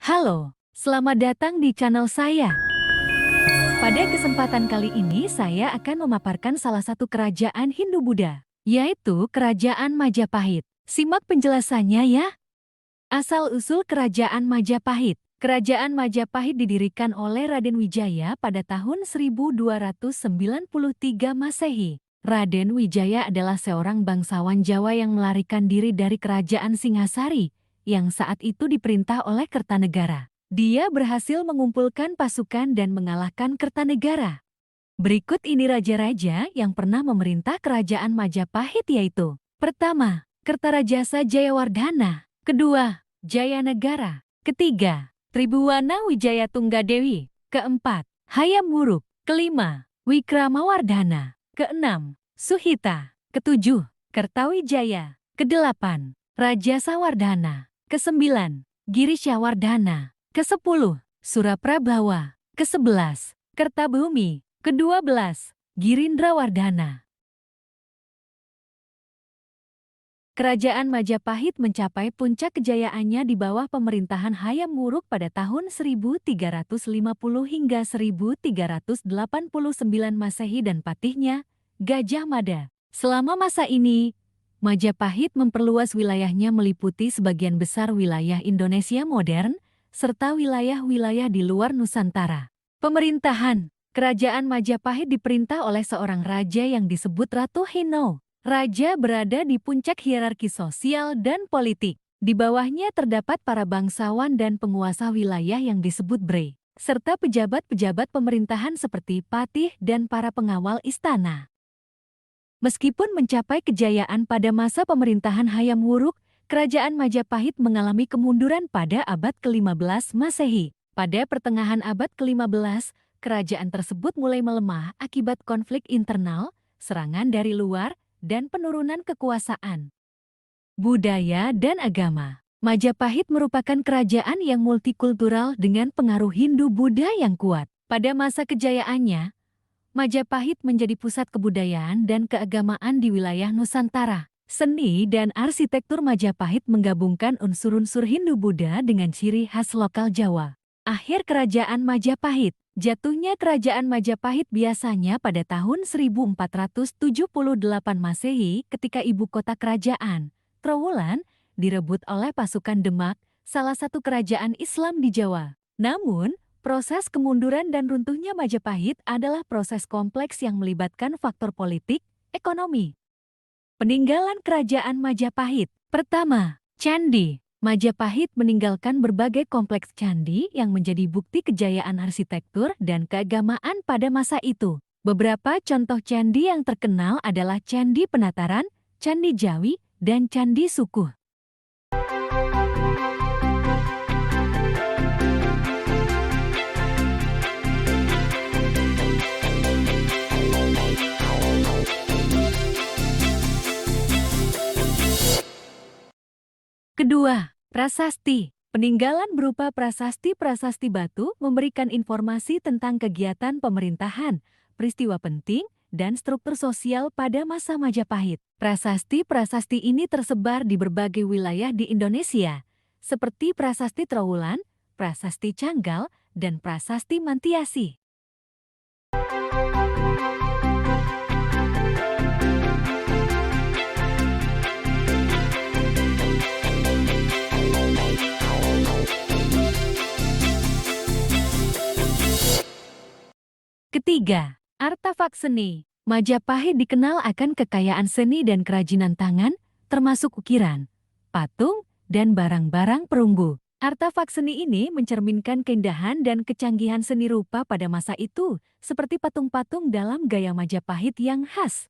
Halo, selamat datang di channel saya. Pada kesempatan kali ini saya akan memaparkan salah satu kerajaan Hindu-Buddha, yaitu Kerajaan Majapahit. Simak penjelasannya ya. Asal-usul Kerajaan Majapahit. Kerajaan Majapahit didirikan oleh Raden Wijaya pada tahun 1293 Masehi. Raden Wijaya adalah seorang bangsawan Jawa yang melarikan diri dari Kerajaan Singhasari, yang saat itu diperintah oleh Kertanegara. Dia berhasil mengumpulkan pasukan dan mengalahkan Kertanegara. Berikut ini raja-raja yang pernah memerintah Kerajaan Majapahit yaitu: pertama, Kertarajasa Jayawardhana. Kedua, Jayanegara. Ketiga, Tribhuwana Wijaya Tunggadewi. Keempat, Hayam Wuruk. Kelima, Wikramawardhana. Keenam, Suhita. Ketujuh, Kertawijaya. Kedelapan, Raja Sawardhana. Kesembilan, Girishawardhana. Kesepuluh, Suraprabhawa. Kesebelas, Kertabumi. Kedua belas, Girindrawardhana. Kerajaan Majapahit mencapai puncak kejayaannya di bawah pemerintahan Hayam Wuruk pada tahun 1350 hingga 1389 Masehi dan patihnya, Gajah Mada. Selama masa ini, Majapahit memperluas wilayahnya meliputi sebagian besar wilayah Indonesia modern, serta wilayah-wilayah di luar Nusantara. Pemerintahan Kerajaan Majapahit diperintah oleh seorang raja yang disebut Ratu Hino. Raja berada di puncak hierarki sosial dan politik. Di bawahnya terdapat para bangsawan dan penguasa wilayah yang disebut Bre, serta pejabat-pejabat pemerintahan seperti patih dan para pengawal istana. Meskipun mencapai kejayaan pada masa pemerintahan Hayam Wuruk, Kerajaan Majapahit mengalami kemunduran pada abad ke-15 Masehi. Pada pertengahan abad ke-15, kerajaan tersebut mulai melemah akibat konflik internal, serangan dari luar, dan penurunan kekuasaan. Budaya dan agama. Majapahit merupakan kerajaan yang multikultural dengan pengaruh Hindu-Buddha yang kuat. Pada masa kejayaannya, Majapahit menjadi pusat kebudayaan dan keagamaan di wilayah Nusantara. Seni dan arsitektur Majapahit menggabungkan unsur-unsur Hindu-Buddha dengan ciri khas lokal Jawa. Akhir Kerajaan Majapahit. Jatuhnya Kerajaan Majapahit biasanya pada tahun 1478 Masehi ketika ibu kota kerajaan, Trowulan, direbut oleh pasukan Demak, salah satu kerajaan Islam di Jawa. Namun, proses kemunduran dan runtuhnya Majapahit adalah proses kompleks yang melibatkan faktor politik, ekonomi. Peninggalan Kerajaan Majapahit. Pertama, Candi. Majapahit meninggalkan berbagai kompleks candi yang menjadi bukti kejayaan arsitektur dan keagamaan pada masa itu. Beberapa contoh candi yang terkenal adalah Candi Penataran, Candi Jawi, dan Candi Sukuh. Kedua, prasasti. Peninggalan berupa prasasti-prasasti batu memberikan informasi tentang kegiatan pemerintahan, peristiwa penting, dan struktur sosial pada masa Majapahit. Prasasti-prasasti ini tersebar di berbagai wilayah di Indonesia, seperti Prasasti Trowulan, Prasasti Canggal, dan Prasasti Mantiasi. Ketiga, artefak seni. Majapahit dikenal akan kekayaan seni dan kerajinan tangan, termasuk ukiran, patung, dan barang-barang perunggu. Artefak seni ini mencerminkan keindahan dan kecanggihan seni rupa pada masa itu, seperti patung-patung dalam gaya Majapahit yang khas.